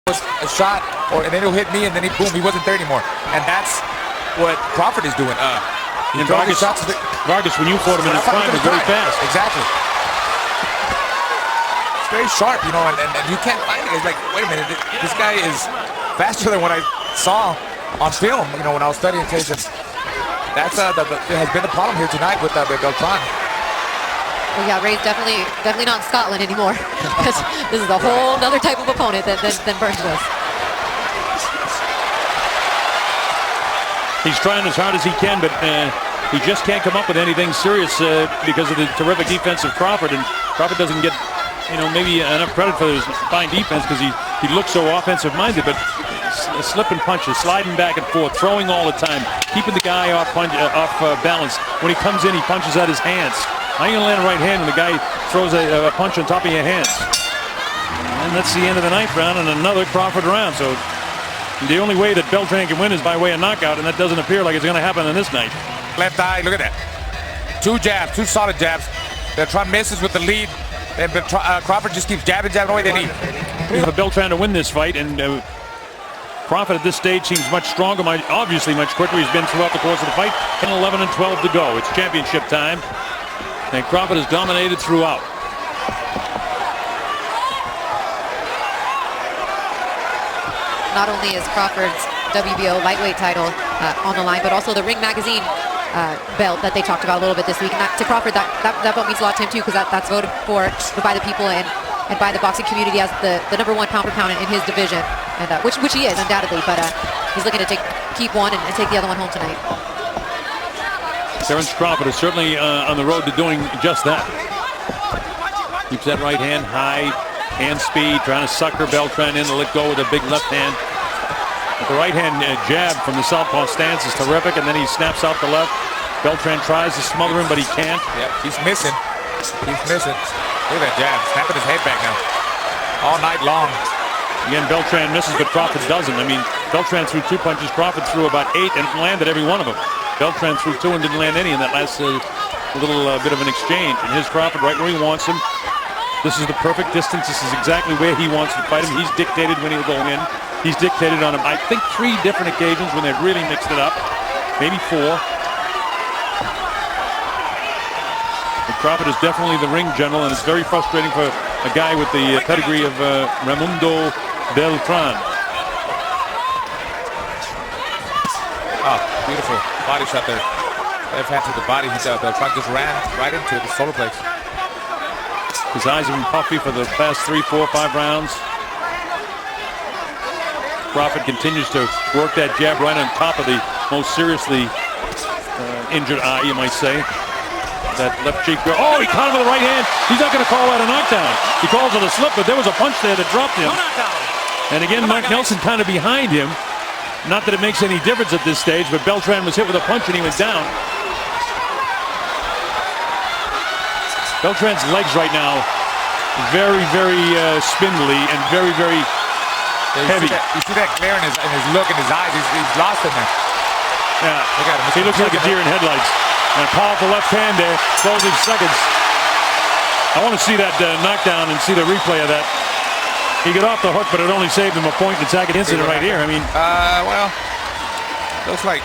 a shot, and then he'll hit me, and then boom, he wasn't there anymore. And that's what Crawford is doing. And Vargas, when you fought him in his prime, was very fast. Exactly. It's very sharp, you know, and you can't find it. It's like, wait a minute, this guy is faster than what I saw on film, you know, when I was studying case. That's has been the problem here tonight with Beltran. Well, yeah, Ray's definitely not in Scotland anymore. This is a whole other type of opponent than Burns was. He's trying as hard as he can, but he just can't come up with anything serious because of the terrific defense of Crawford. And Crawford doesn't get, you know, maybe enough credit for his fine defense because he looks so offensive-minded, but slipping punches, sliding back and forth, throwing all the time, keeping the guy off balance. When he comes in, he punches at his hands. How are you going to land a right hand when the guy throws a punch on top of your hands? And that's the end of the ninth round and another Crawford round. So the only way that Beltran can win is by way of knockout, and that doesn't appear like it's going to happen in this night. Left eye, look at that. Two jabs, two solid jabs. Beltran misses with the lead, and Crawford just keeps jabbing away. Then he for Beltran to win this fight, and Crawford at this stage seems much stronger, obviously much quicker. He's been throughout the course of the fight. 10, 11, and 12 to go. It's championship time. And Crawford has dominated throughout. Not only is Crawford's WBO lightweight title on the line, but also the Ring Magazine belt that they talked about a little bit this week. And to Crawford, that belt means a lot to him too, because that's voted for by the people and by the boxing community as the #1 pound for pound in his division, and which he is undoubtedly. But he's looking to keep one and take the other one home tonight. Terence Crawford is certainly on the road to doing just that. Keeps that right hand high, hand speed, trying to sucker Beltran in to let go with a big left hand. But the right hand jab from the southpaw stance is terrific, and then he snaps out the left. Beltran tries to smother him, but he can't. Yep, he's missing. He's missing. Look at that jab, snapping his head back now. All night long. Again, Beltran misses, but Crawford doesn't. I mean, Beltran threw 2 punches, Crawford threw about 8 and landed every one of them. Beltran threw 2 and didn't land any in that last little bit of an exchange. And here's Crawford right where he wants him. This is the perfect distance. This is exactly where he wants to fight him. He's dictated when he'll go in. He's dictated on him, I think, 3 different occasions when they've really mixed it up. Maybe 4. But Crawford is definitely the ring general, and it's very frustrating for a guy with the pedigree of Raimundo Beltran. Oh, beautiful body shot there. Left hand to the body. Beltran just ran right into the solar plexus. His eyes have been puffy for the past 3, 4, 5 rounds. Crawford continues to work that jab right on top of the most seriously injured eye, you might say. That left cheek. Oh, he caught him with the right hand. He's not going to call that a knockdown. He calls it a slip, but there was a punch there that dropped him. And again, Mark Nelson kind of behind him. Not that it makes any difference at this stage, but Beltran was hit with a punch and he went down. Beltran's legs right now, very, very spindly and very, very heavy. You see that glare in his look in his eyes. He's lost in there. Yeah, look at him. He looks like a deer in headlights. And a powerful left hand there, closing seconds. I want to see that knockdown and see the replay of that. He got off the hook, but it only saved him a point and second incident right here. I mean, well, looks like.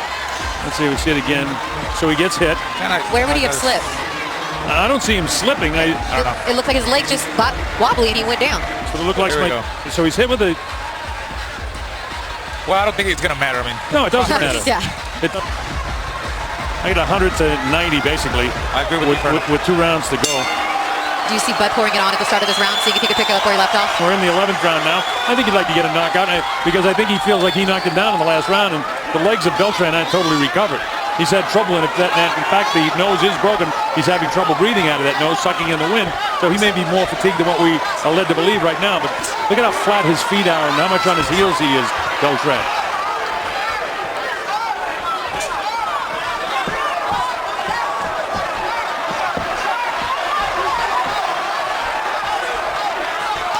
Let's see, we see it again. So he gets hit. Where would he have slipped? I don't see him slipping. I don't know. It looked like his leg just got wobbly and he went down. So it looked like so he's hit with a. Well, I don't think it's going to matter. I mean, no, it doesn't matter. Yeah. I got 100 to 90 basically. I agree with 2 rounds to go. Do you see Bud pouring it on at the start of this round, seeing if he could pick it up where he left off? We're in the 11th round now. I think he'd like to get a knockout because I think he feels like he knocked him down in the last round, and the legs of Beltran aren't totally recovered. He's had trouble, and in fact, the nose is broken. He's having trouble breathing out of that nose, sucking in the wind. So he may be more fatigued than what we are led to believe right now. But look at how flat his feet are and how much on his heels he is, Beltran.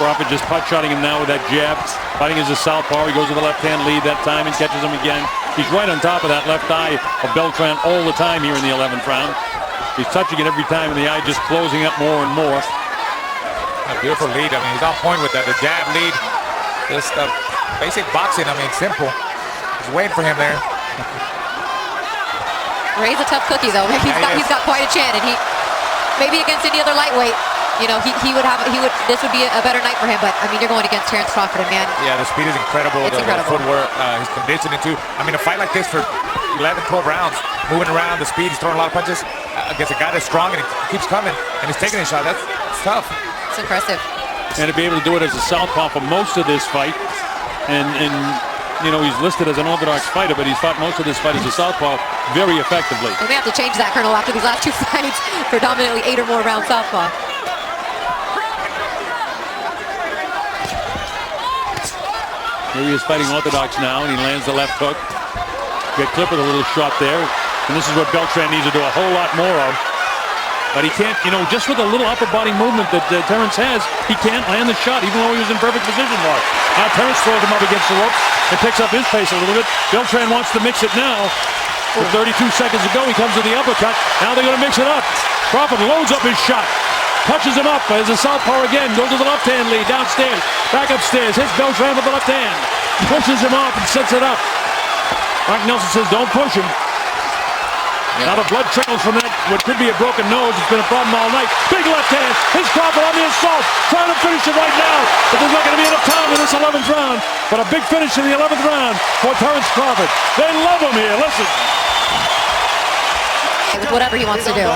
Crawford just pot-shotting him now with that jab. Fighting as a southpaw. He goes with the left-hand lead that time and catches him again. He's right on top of that left eye of Beltran all the time here in the 11th round. He's touching it every time, and the eye just closing up more and more. A beautiful lead. I mean, he's on point with that. The jab lead Just basic boxing. I mean, simple. Just waiting for him there. Ray's a tough cookie, though. He's got quite a chin, and maybe against any other lightweight, this would be a better night for him. But I mean, you're going against Terrence Crawford, and man. Yeah, the speed is incredible. It's incredible. The footwork, his conditioning too. I mean, a fight like this for 11, 12 rounds, moving around, the speed, he's throwing a lot of punches against a guy that's strong and he keeps coming and he's taking a shot. That's tough. It's impressive. And to be able to do it as a southpaw for most of this fight, and he's listed as an orthodox fighter, but he's fought most of this fight as a southpaw very effectively. We may have to change that, Colonel, after these last 2 fights, predominantly 8 or more round southpaw. Here he is fighting orthodox now, and he lands the left hook. Get clipped with a little shot there, and this is what Beltran needs to do a whole lot more of. But he can't, just with a little upper body movement that Terrence has, he can't land the shot, even though he was in perfect position for it. Now Terrence throws him up against the ropes and picks up his pace a little bit. Beltran wants to mix it now. With 32 seconds to go, he comes to the uppercut. Now they're going to mix it up. Crawford loads up his shot. Touches him up as a southpaw again. Goes to the left hand lead downstairs. Back upstairs. Hits Beltran with the left hand. Pushes him off and sets it up. Mark Nelson says, don't push him. Now the blood trickles from that, what could be a broken nose. It's been a problem all night. Big left hand. Hits Crawford on the assault. Trying to finish it right now. But there's not going to be enough time in this 11th round. But a big finish in the 11th round for Terrence Crawford. They love him here. Listen. With whatever he wants to do.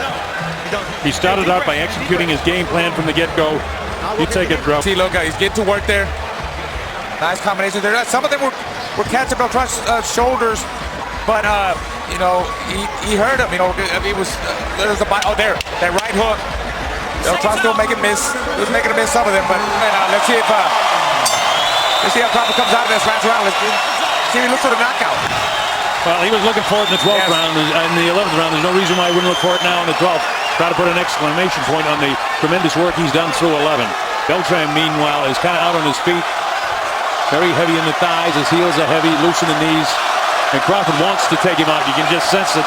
He started out by executing his game plan from the get-go. You take it, bro. See, look, he's getting to work there. Nice combination there. Some of them were catching Beltran's shoulders, but he hurt him. He was there's a there that right hook. Beltran still making miss. He was making a miss some of them, but let's see how Crawford comes out of this round. Let's see if he looks for the knockout. Well, he was looking for it in the 12th round. In the 11th round, there's no reason why he wouldn't look for it now in the 12th. Try to put an exclamation point on the tremendous work he's done through 11. Beltran, meanwhile, is kind of out on his feet. Very heavy in the thighs. His heels are heavy, loose in the knees. And Crawford wants to take him out. You can just sense it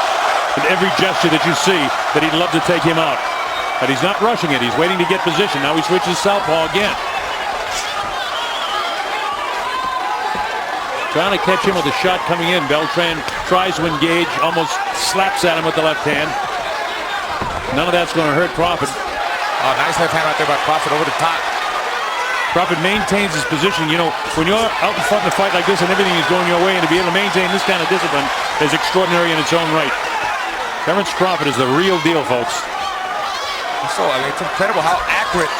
in every gesture that you see that he'd love to take him out. But he's not rushing it. He's waiting to get position. Now he switches southpaw again. Trying to catch him with a shot coming in. Beltran tries to engage, almost slaps at him with the left hand. None of that's going to hurt Crawford. Oh, nice left hand right there by Crawford over the top. Crawford maintains his position. When you're out in front in a fight like this and everything is going your way, and to be able to maintain this kind of discipline is extraordinary in its own right. Terrence Crawford is the real deal, folks. So, it's incredible how accurate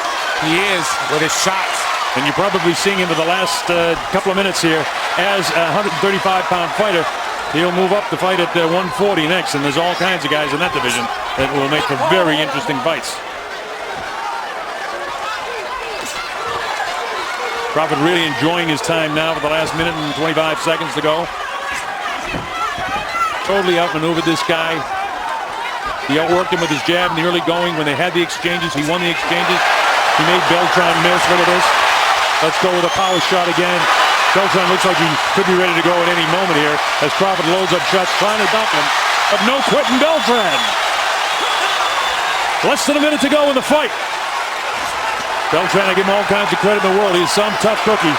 he is with his shots. And you're probably seeing him for the last couple of minutes here as a 135-pound fighter. He'll move up to fight at 140 next, and there's all kinds of guys in that division that will make for very interesting fights. Crawford really enjoying his time now for the last minute and 25 seconds to go. Totally outmaneuvered this guy. He outworked him with his jab in the early going. When they had the exchanges, he won the exchanges. He made Beltran miss. Look at this. Let's go with a power shot again. Beltran looks like he could be ready to go at any moment here as Crawford loads up shots trying to dump him. But no quitting Beltran. Less than a minute to go in the fight. Beltran, I give him all kinds of credit in the world. He's some tough cookie.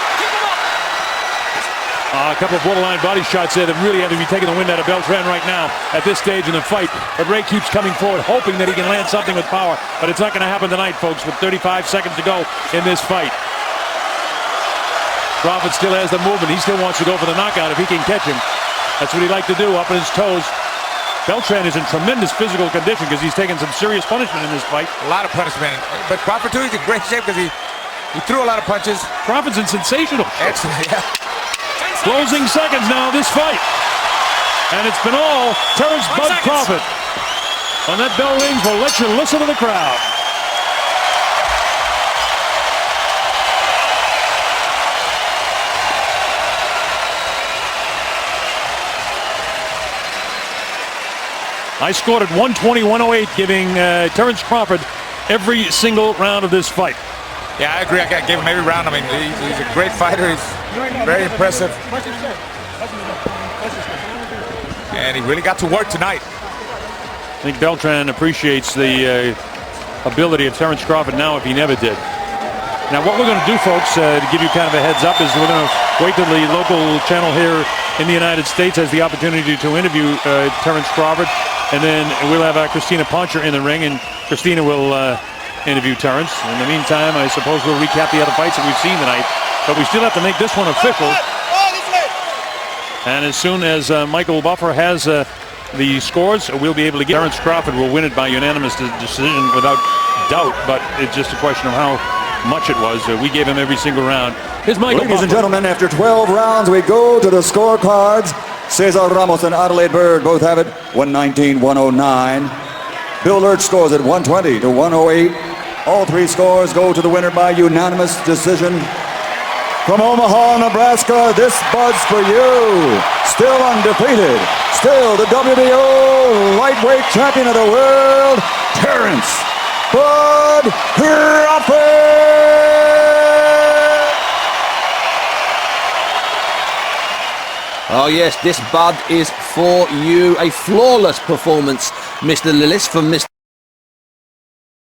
A couple of borderline body shots there that really have to be taking the wind out of Beltran right now at this stage in the fight. But Ray keeps coming forward, hoping that he can land something with power. But it's not going to happen tonight, folks, with 35 seconds to go in this fight. Crawford still has the movement. He still wants to go for the knockout if he can catch him. That's what he'd like to do, up on his toes. Beltran is in tremendous physical condition because he's taken some serious punishment in this fight. A lot of punishment. But Crawford, too, he's in great shape because he threw a lot of punches. Crawford's in sensational shape. Excellent, yeah. Closing seconds now of this fight. And it's been all Terrence Bud Crawford. When that bell rings, we'll let you listen to the crowd. I scored at 120-108, giving Terrence Crawford every single round of this fight. Yeah, I agree. I gave him every round. I mean, he's a great fighter. He's very impressive. And he really got to work tonight. I think Beltran appreciates the ability of Terrence Crawford now if he never did. Now, what we're going to do, folks, to give you kind of a heads up, is we're going to wait till the local channel here in the United States has the opportunity to interview Terrence Crawford, and then we'll have Christina Poncher in the ring, and Christina will interview Terrence. In the meantime, I suppose we'll recap the other fights that we've seen tonight, but we still have to make this one official. And as soon as Michael Buffer has the scores, we'll be able to get Terrence Crawford will win it by unanimous decision without doubt, but it's just a question of how much it was. We gave him every single round. Here's Michael Ladies Buffer. and gentlemen, after 12 rounds, we go to the scorecards. Cesar Ramos and Adelaide Bird both have it 119-109. Bill Lurch scores at 120-108. All three scores go to the winner by unanimous decision. From Omaha, Nebraska, this Bud's for you. Still undefeated. Still the WBO lightweight champion of the world, Terrence Bud Crawford. Oh yes, this Bud is for you. A flawless performance, Mr. Lillis, from Mr.